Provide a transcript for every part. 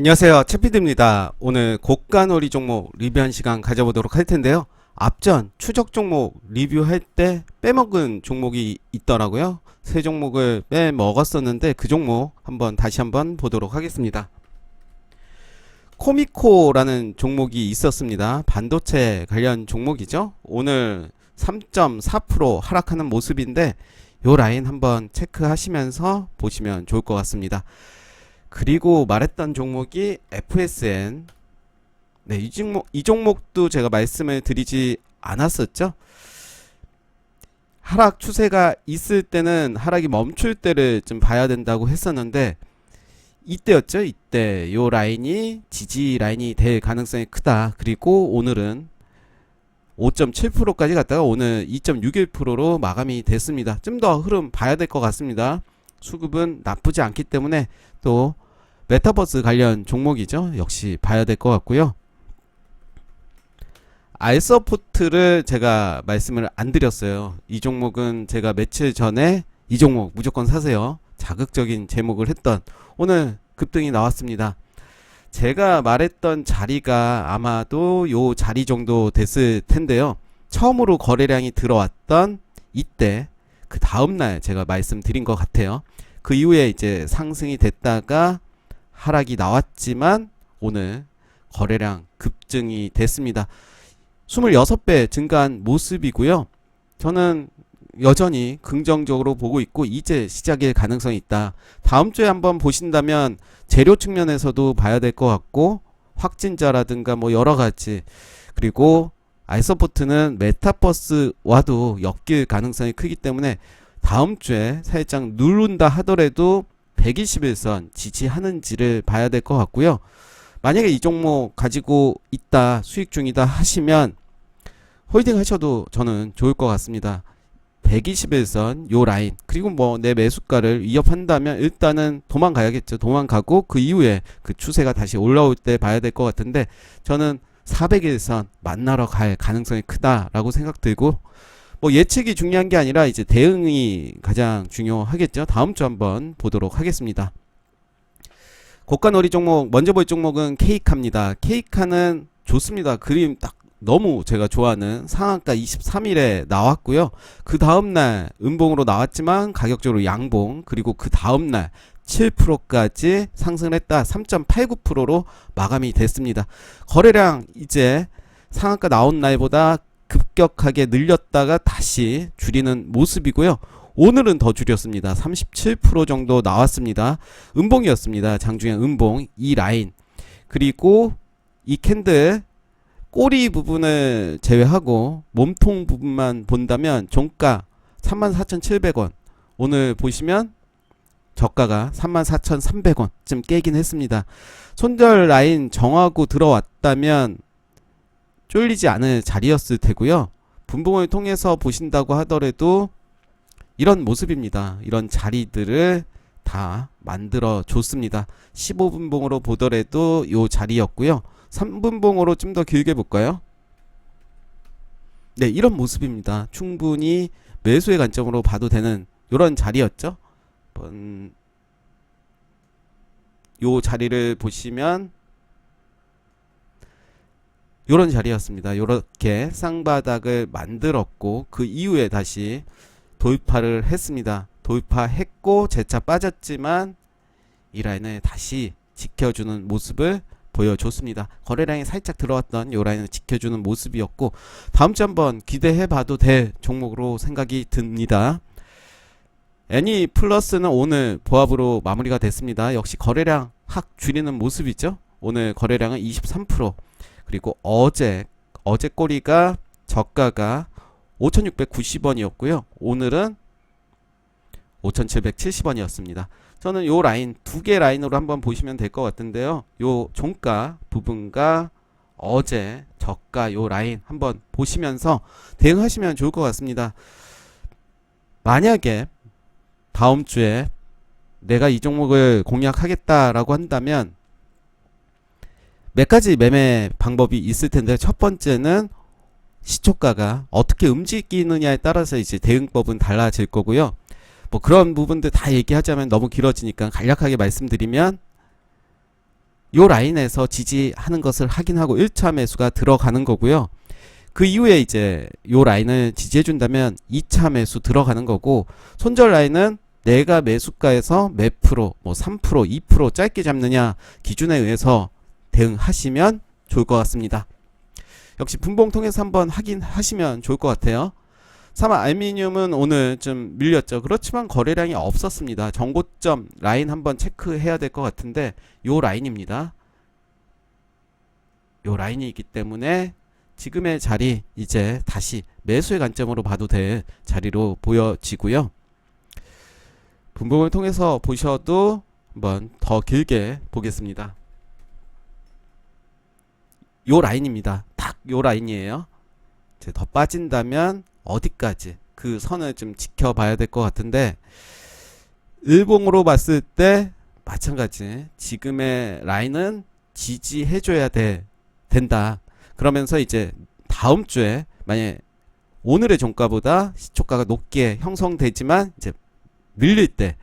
안녕하세요, 채피드입니다. 오늘 고가놀이 종목 리뷰한 시간 가져보도록 할 텐데요. 앞전 추적 종목 리뷰할 때 빼먹은 종목이 있더라고요. 세 종목을 빼먹었었는데 그 종목 다시 한번 보도록 하겠습니다. 코미코라는 종목이 있었습니다. 반도체 관련 종목이죠. 오늘 3.4% 하락하는 모습인데 요 라인 한번 체크하시면서 보시면 좋을 것 같습니다. 그리고 말했던 종목이 FSN. 네, 이 종목도 제가 말씀을 드리지 않았었죠. 하락 추세가 있을 때는 하락이 멈출 때를 좀 봐야 된다고 했었는데 이때였죠. 이때 요 라인이 지지 라인이 될 가능성이 크다. 그리고 오늘은 5.7%까지 갔다가 오늘 2.61%로 마감이 됐습니다. 좀 더 흐름 봐야 될 것 같습니다. 수급은 나쁘지 않기 때문에 또 메타버스 관련 종목이죠. 역시 봐야 될 것 같고요. 알서포트를 제가 말씀을 안 드렸어요. 이 종목은 제가 며칠 전에 이 종목 무조건 사세요, 자극적인 제목을 했던, 오늘 급등이 나왔습니다. 제가 말했던 자리가 아마도 요 자리 정도 됐을 텐데요. 처음으로 거래량이 들어왔던 이때 그 다음날 제가 말씀드린 것 같아요. 그 이후에 이제 상승이 됐다가 하락이 나왔지만 오늘 거래량 급증이 됐습니다. 26배 증가한 모습이고요. 저는 여전히 긍정적으로 보고 있고 이제 시작일 가능성이 있다. 다음 주에 한번 보신다면 재료 측면에서도 봐야 될 것 같고 확진자라든가 뭐 여러 가지, 그리고 알서포트는 메타버스와도 엮일 가능성이 크기 때문에 다음 주에 살짝 누른다 하더라도 121선 지지하는지를 봐야 될 것 같고요. 만약에 이 종목 가지고 있다, 수익 중이다 하시면 홀딩 하셔도 저는 좋을 것 같습니다. 121선 요 라인, 그리고 뭐 내 매수가를 위협한다면 일단은 도망가야겠죠. 도망가고 그 이후에 그 추세가 다시 올라올 때 봐야 될 것 같은데 저는 401선 만나러 갈 가능성이 크다라고 생각들고, 뭐 예측이 중요한 게 아니라 이제 대응이 가장 중요하겠죠. 다음 주 한번 보도록 하겠습니다. 고가놀이 종목 먼저 볼 종목은 케이카입니다. 케이카는 좋습니다. 그림 딱 너무 제가 좋아하는 상한가 23일에 나왔고요. 그 다음날 음봉으로 나왔지만 가격적으로 양봉, 그리고 그 다음날 7%까지 상승을 했다. 3.89%로 마감이 됐습니다. 거래량 이제 상한가 나온 날보다 급격하게 늘렸다가 다시 줄이는 모습이고요. 오늘은 더 줄였습니다. 37% 정도 나왔습니다. 음봉이었습니다. 장중에 음봉 이 라인, 그리고 이 캔들 꼬리 부분을 제외하고 몸통 부분만 본다면 종가 34,700원, 오늘 보시면 저가가 34,300원쯤 깨긴 했습니다. 손절 라인 정하고 들어왔다면 쫄리지 않을 자리였을 테고요. 분봉을 통해서 보신다고 하더라도 이런 모습입니다. 이런 자리들을 다 만들어 줬습니다. 15분봉으로 보더라도 요 자리였고요. 3분봉으로 좀 더 길게 볼까요? 네, 이런 모습입니다. 충분히 매수의 관점으로 봐도 되는 이런 자리였죠. 요 자리를 보시면 요런 자리였습니다. 요렇게 쌍바닥을 만들었고 그 이후에 다시 돌파를 했습니다. 돌파했고 재차 빠졌지만 이 라인을 다시 지켜주는 모습을 보여줬습니다. 거래량이 살짝 들어왔던 요 라인을 지켜주는 모습이었고 다음 주 한번 기대해 봐도 될 종목으로 생각이 듭니다. 애니 플러스는 오늘 보합으로 마무리가 됐습니다. 역시 거래량 확 줄이는 모습이죠. 오늘 거래량은 23%, 그리고 어제 꼬리가 저가가 5,690원이었고요. 오늘은 5,770원이었습니다. 저는 요 라인 두 개 라인으로 한번 보시면 될 것 같은데요. 요 종가 부분과 어제 저가 요 라인 한번 보시면서 대응하시면 좋을 것 같습니다. 만약에 다음 주에 내가 이 종목을 공략하겠다라고 한다면 몇 가지 매매 방법이 있을 텐데 첫 번째는 시초가가 어떻게 움직이느냐에 따라서 이제 대응법은 달라질 거고요. 뭐 그런 부분들 다 얘기하자면 너무 길어지니까 간략하게 말씀드리면 요 라인에서 지지하는 것을 확인하고 1차 매수가 들어가는 거고요. 그 이후에 이제 요 라인을 지지해준다면 2차 매수 들어가는 거고, 손절 라인은 내가 매수가에서 몇 프로, 뭐 3%, 2% 짧게 잡느냐 기준에 의해서 대응하시면 좋을 것 같습니다. 역시 분봉 통해서 한번 확인하시면 좋을 것 같아요. 사마 알루미늄은 오늘 좀 밀렸죠. 그렇지만 거래량이 없었습니다. 정고점 라인 한번 체크해야 될 것 같은데 요 라인입니다. 요 라인이기 때문에 지금의 자리 이제 다시 매수의 관점으로 봐도 될 자리로 보여지고요. 분봉을 통해서 보셔도 한번 더 길게 보겠습니다. 요 라인입니다. 딱 요 라인이에요. 이제 더 빠진다면 어디까지 그 선을 좀 지켜봐야 될 것 같은데, 일봉으로 봤을 때 마찬가지 지금의 라인은 지지해줘야 된다. 그러면서 이제 다음 주에 만약 오늘의 종가보다 시초가가 높게 형성되지만 이제 밀릴 때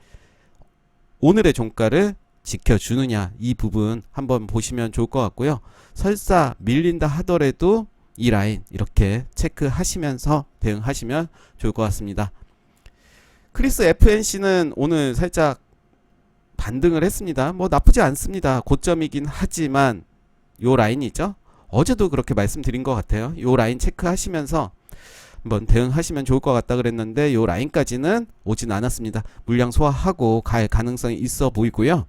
오늘의 종가를 지켜주느냐, 이 부분 한번 보시면 좋을 것 같고요. 설사 밀린다 하더라도 이 라인 이렇게 체크하시면서 대응하시면 좋을 것 같습니다. 크리스 FNC는 오늘 살짝 반등을 했습니다. 뭐 나쁘지 않습니다. 고점이긴 하지만 요 라인이죠. 어제도 그렇게 말씀드린 것 같아요. 요 라인 체크하시면서 한번 대응하시면 좋을 것 같다 그랬는데 요 라인까지는 오진 않았습니다. 물량 소화하고 갈 가능성이 있어 보이고요.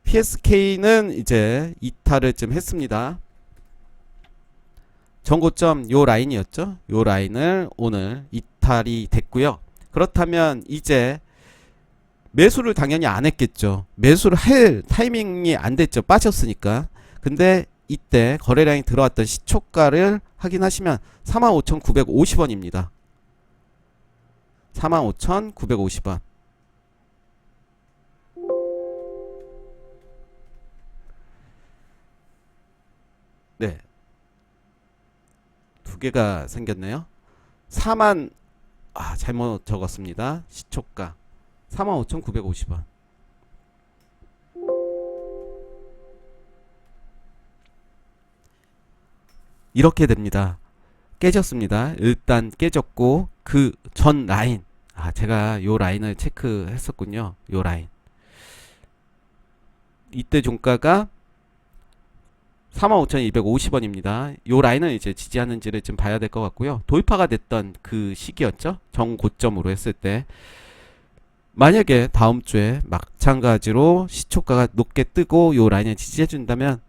PSK는 이제 이탈을 좀 했습니다. 전고점 요 라인이었죠. 요 라인을 오늘 이탈이 됐고요. 그렇다면 이제 매수를 당연히 안 했겠죠. 매수를 할 타이밍이 안 됐죠. 빠졌으니까. 근데 이때 거래량이 들어왔던 시초가를 확인하시면 45,950원입니다. 45,950원. 네. 두 개가 생겼네요. 4만, 잘못 적었습니다. 시초가 45,950원. 이렇게 됩니다. 깨졌습니다. 일단 깨졌고 그 전 라인, 제가 요 라인을 체크했었군요. 요 라인, 이때 종가가 45,250원입니다. 요 라인을 이제 지지하는지를 좀 봐야 될 것 같고요. 돌파가 됐던 그 시기였죠. 정고점으로 했을 때. 만약에 다음 주에 마찬가지로 시초가가 높게 뜨고 요 라인을 지지해 준다면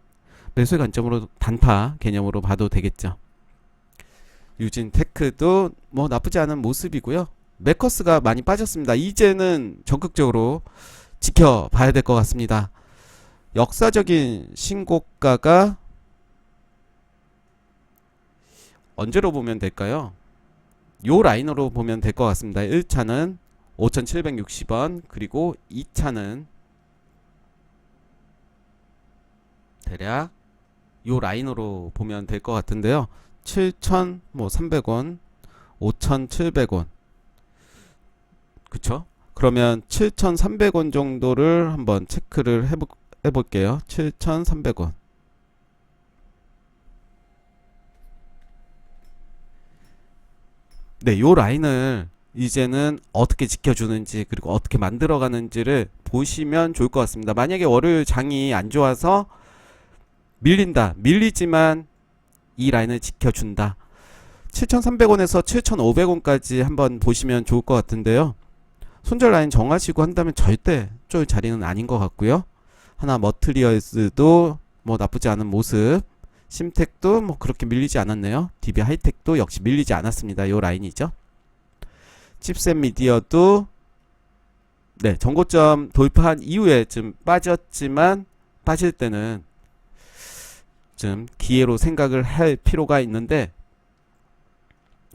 매수의 관점으로 단타 개념으로 봐도 되겠죠. 유진테크도 뭐 나쁘지 않은 모습이고요. 메커스가 많이 빠졌습니다. 이제는 적극적으로 지켜봐야 될 것 같습니다. 역사적인 신고가가 언제로 보면 될까요? 요 라인으로 보면 될 것 같습니다. 1차는 5,760원, 그리고 2차는 대략 요 라인으로 보면 될 것 같은데요. 7,300원, 5,700원. 그쵸? 그러면 7,300원 정도를 한번 체크를 해볼게요. 7,300원. 네, 요 라인을 이제는 어떻게 지켜주는지 그리고 어떻게 만들어가는지를 보시면 좋을 것 같습니다. 만약에 월요일 장이 안 좋아서 밀리지만 이 라인을 지켜준다. 7,300원에서 7,500원까지 한번 보시면 좋을 것 같은데요. 손절 라인 정하시고 한다면 절대 쫄 자리는 아닌 것 같고요. 하나 머트리얼스도 뭐 나쁘지 않은 모습. 심텍도 뭐 그렇게 밀리지 않았네요. DB 하이텍도 역시 밀리지 않았습니다. 요 라인이죠. 칩셋 미디어도 네, 정고점 돌파한 이후에 좀 빠졌지만 빠질 때는 좀 기회로 생각을 할 필요가 있는데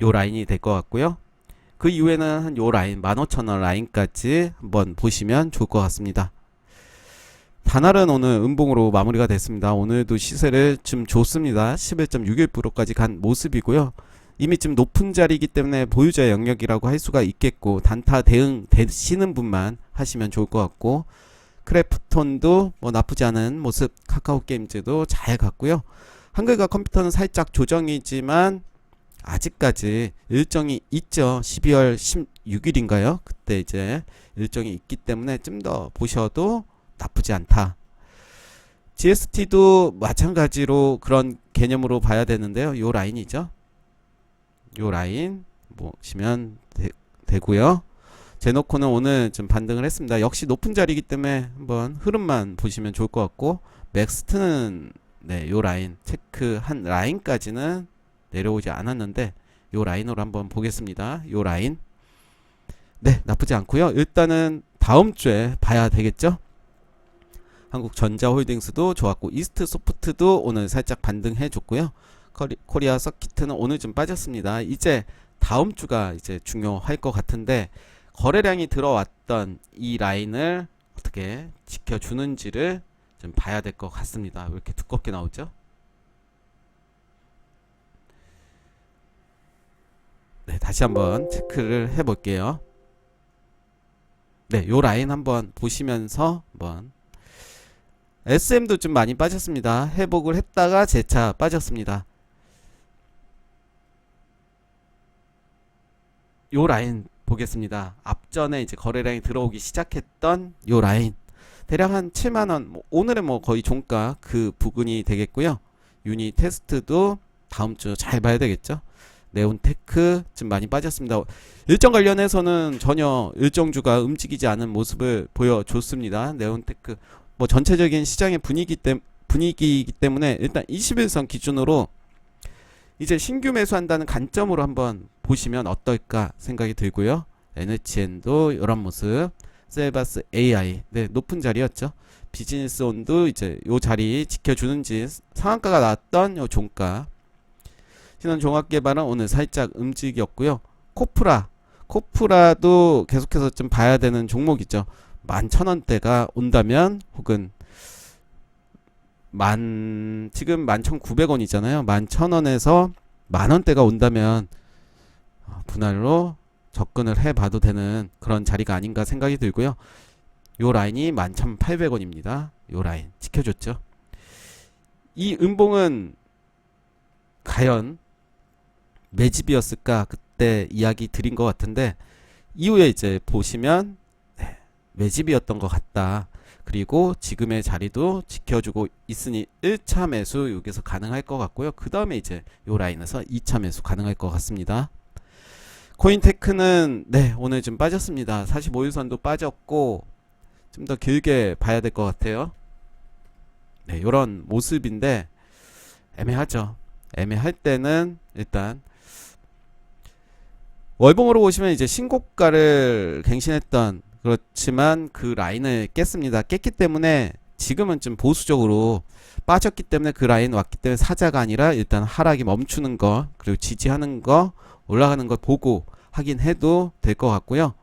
요 라인이 될 것 같고요. 그 이후에는 한 요 라인 15,000원 라인까지 한번 보시면 좋을 것 같습니다. 다날은 오늘 음봉으로 마무리가 됐습니다. 오늘도 시세를 좀 좋습니다. 11.61%까지 간 모습이고요. 이미 좀 높은 자리이기 때문에 보유자 영역이라고 할 수가 있겠고, 단타 대응 되시는 분만 하시면 좋을 것 같고, 크래프톤도 뭐 나쁘지 않은 모습, 카카오 게임즈도 잘 갔고요. 한글과 컴퓨터는 살짝 조정이지만 아직까지 일정이 있죠. 12월 16일인가요? 그때 이제 일정이 있기 때문에 좀 더 보셔도 나쁘지 않다. GST도 마찬가지로 그런 개념으로 봐야 되는데요. 요 라인이죠. 요 라인 보시면 되고요. 제노코는 오늘 좀 반등을 했습니다. 역시 높은 자리이기 때문에 한번 흐름만 보시면 좋을 것 같고, 맥스트는 네, 요 라인 체크한 라인까지는 내려오지 않았는데 요 라인으로 한번 보겠습니다. 요 라인 네, 나쁘지 않고요. 일단은 다음 주에 봐야 되겠죠. 한국전자홀딩스도 좋았고, 이스트소프트도 오늘 살짝 반등해 줬고요. 코리아 서키트는 오늘 좀 빠졌습니다. 이제 다음 주가 이제 중요할 것 같은데, 거래량이 들어왔던 이 라인을 어떻게 지켜주는지를 좀 봐야 될 것 같습니다. 왜 이렇게 두껍게 나오죠? 네, 다시 한번 체크를 해 볼게요. 네, 요 라인 한번 보시면서 한번, SM도 좀 많이 빠졌습니다. 회복을 했다가 재차 빠졌습니다. 요 라인 보겠습니다. 앞전에 이제 거래량이 들어오기 시작했던 요 라인 대략 한 7만원, 뭐 오늘은 뭐 거의 종가 그 부근이 되겠고요. 유니 테스트도 다음 주 잘 봐야 되겠죠. 네온테크 좀 많이 빠졌습니다. 일정 관련해서는 전혀 일정주가 움직이지 않은 모습을 보여줬습니다. 네온테크 뭐 전체적인 시장의 분위기이기 때문에 일단 21선 기준으로 이제 신규 매수한다는 관점으로 한번 보시면 어떨까 생각이 들고요. NHN도 이런 모습, 셀바스 AI 네, 높은 자리였죠. 비즈니스온도 이제 요 자리 지켜주는지, 상한가가 나왔던 요 종가. 신원종합개발은 오늘 살짝 움직였고요. 코프라도 계속해서 좀 봐야 되는 종목이죠. 11,000원대가 온다면, 혹은 지금 11,900원이잖아요. 11,000원에서 만원대가 온다면 분할로 접근을 해봐도 되는 그런 자리가 아닌가 생각이 들고요. 요 라인이 11,800원입니다. 요 라인 지켜줬죠. 이 음봉은 과연 매집이었을까, 그때 이야기 드린 것 같은데, 이후에 이제 보시면 네, 매집이었던 것 같다. 그리고 지금의 자리도 지켜주고 있으니 1차 매수 여기서 가능할 것 같고요. 그 다음에 이제 요 라인에서 2차 매수 가능할 것 같습니다. 코인테크는 네, 오늘 좀 빠졌습니다. 45일선도 빠졌고, 좀 더 길게 봐야 될 것 같아요. 네, 요런 모습인데 애매하죠. 애매할 때는 일단 월봉으로 보시면 이제 신고가를 갱신했던, 그렇지만 그 라인을 깼습니다. 깼기 때문에 지금은 좀 보수적으로 빠졌기 때문에, 그 라인 왔기 때문에 사자가 아니라 일단 하락이 멈추는 거, 그리고 지지하는 거, 올라가는 거 보고 확인해도 될 것 같고요.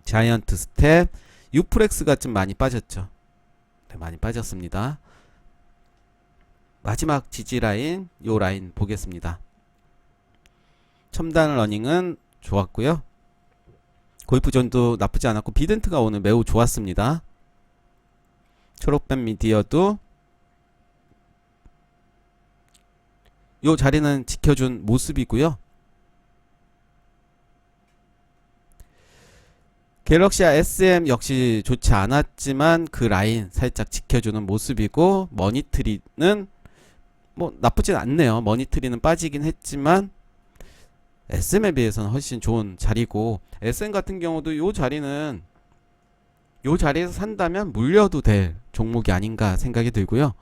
자이언트 스텝, 유프렉스가 좀 많이 빠졌죠. 네, 많이 빠졌습니다. 마지막 지지 라인, 요 라인 보겠습니다. 첨단 러닝은 좋았고요. 골프존도 나쁘지 않았고, 비덴트가 오늘 매우 좋았습니다. 초록뱀 미디어도 요 자리는 지켜준 모습이고요. 갤럭시아 SM 역시 좋지 않았지만 그 라인 살짝 지켜주는 모습이고, 머니트리는 뭐 나쁘진 않네요. 머니트리는 빠지긴 했지만 SM에 비해서는 훨씬 좋은 자리고, SM 같은 경우도 요 자리는 요 자리에서 산다면 물려도 될 종목이 아닌가 생각이 들고요.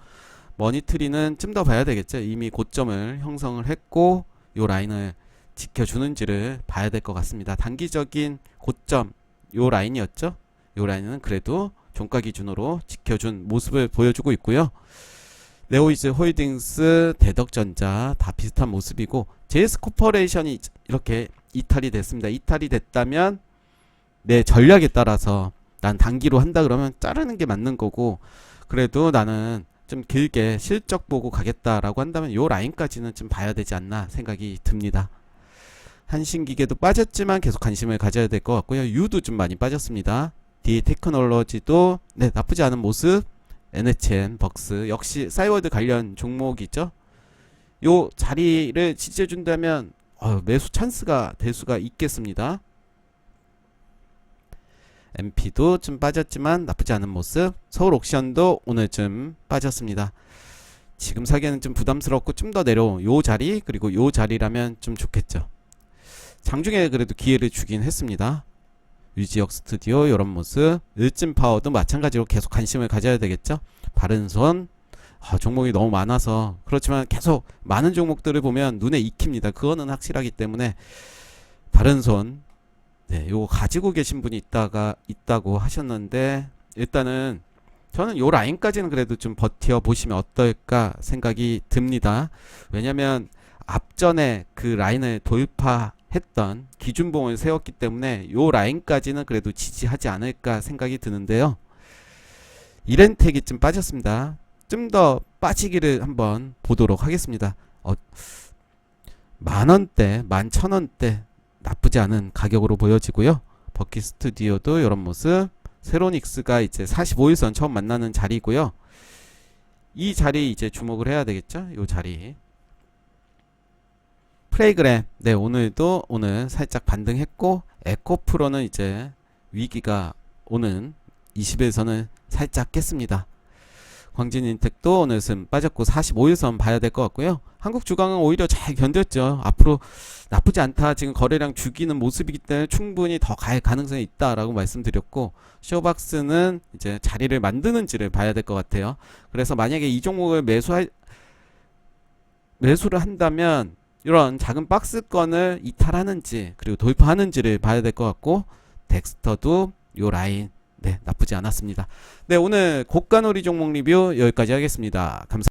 머니트리는 좀 더 봐야 되겠죠. 이미 고점을 형성을 했고 요 라인을 지켜주는지를 봐야 될 것 같습니다. 단기적인 고점 요 라인이었죠. 요 라인은 그래도 종가 기준으로 지켜준 모습을 보여주고 있고요. 네오이즈 홀딩스, 대덕전자 다 비슷한 모습이고, JS코퍼레이션이 이렇게 이탈이 됐습니다. 이탈이 됐다면 내 전략에 따라서 난 단기로 한다 그러면 자르는 게 맞는 거고, 그래도 나는 좀 길게 실적 보고 가겠다라고 한다면 요 라인까지는 좀 봐야 되지 않나 생각이 듭니다. 한신기계도 빠졌지만 계속 관심을 가져야 될 것 같고요. 유도 좀 많이 빠졌습니다. D 테크놀로지도 네, 나쁘지 않은 모습. NHN 벅스 역시 싸이월드 관련 종목이죠. 요 자리를 지지해준다면 매수 찬스가 될 수가 있겠습니다. MP도 좀 빠졌지만 나쁘지 않은 모습. 서울옥션도 오늘 좀 빠졌습니다. 지금 사기에는 좀 부담스럽고 좀 더 내려온 요 자리, 그리고 요 자리라면 좀 좋겠죠. 장중에 그래도 기회를 주긴 했습니다. 유지역 스튜디오 이런 모습. 을진파워도 마찬가지로 계속 관심을 가져야 되겠죠. 바른손 종목이 너무 많아서 그렇지만 계속 많은 종목들을 보면 눈에 익힙니다. 그거는 확실하기 때문에 바른손 네, 요거 가지고 계신 분이 있다고 하셨는데 일단은 저는 요 라인까지는 그래도 좀 버텨 보시면 어떨까 생각이 듭니다. 왜냐면 앞전에 그 라인을 돌파했던 기준봉을 세웠기 때문에 요 라인까지는 그래도 지지하지 않을까 생각이 드는데요. 이렌텍이 좀 빠졌습니다. 좀 더 빠지기를 한번 보도록 하겠습니다. 만원대, 11,000원대 나쁘지 않은 가격으로 보여지고요. 버킷 스튜디오도 이런 모습. 세로닉스가 이제 45일선 처음 만나는 자리고요. 이 자리 이제 주목을 해야 되겠죠. 이 자리. 프레이그램 네, 오늘 살짝 반등했고 에코프로는 이제 위기가 오는 20일선을 살짝 깼습니다. 광진인텍도 오늘은 빠졌고 45일선 봐야 될 것 같고요. 한국주강은 오히려 잘 견뎠죠. 앞으로 나쁘지 않다. 지금 거래량 죽이는 모습이기 때문에 충분히 더 갈 가능성이 있다라고 말씀드렸고, 쇼박스는 이제 자리를 만드는지를 봐야 될 것 같아요. 그래서 만약에 이 종목을 매수를 한다면 이런 작은 박스권을 이탈하는지 그리고 돌파하는지를 봐야 될 것 같고, 덱스터도 요 라인 네, 나쁘지 않았습니다. 네, 오늘 고가놀이 종목 리뷰 여기까지 하겠습니다. 감사합니다.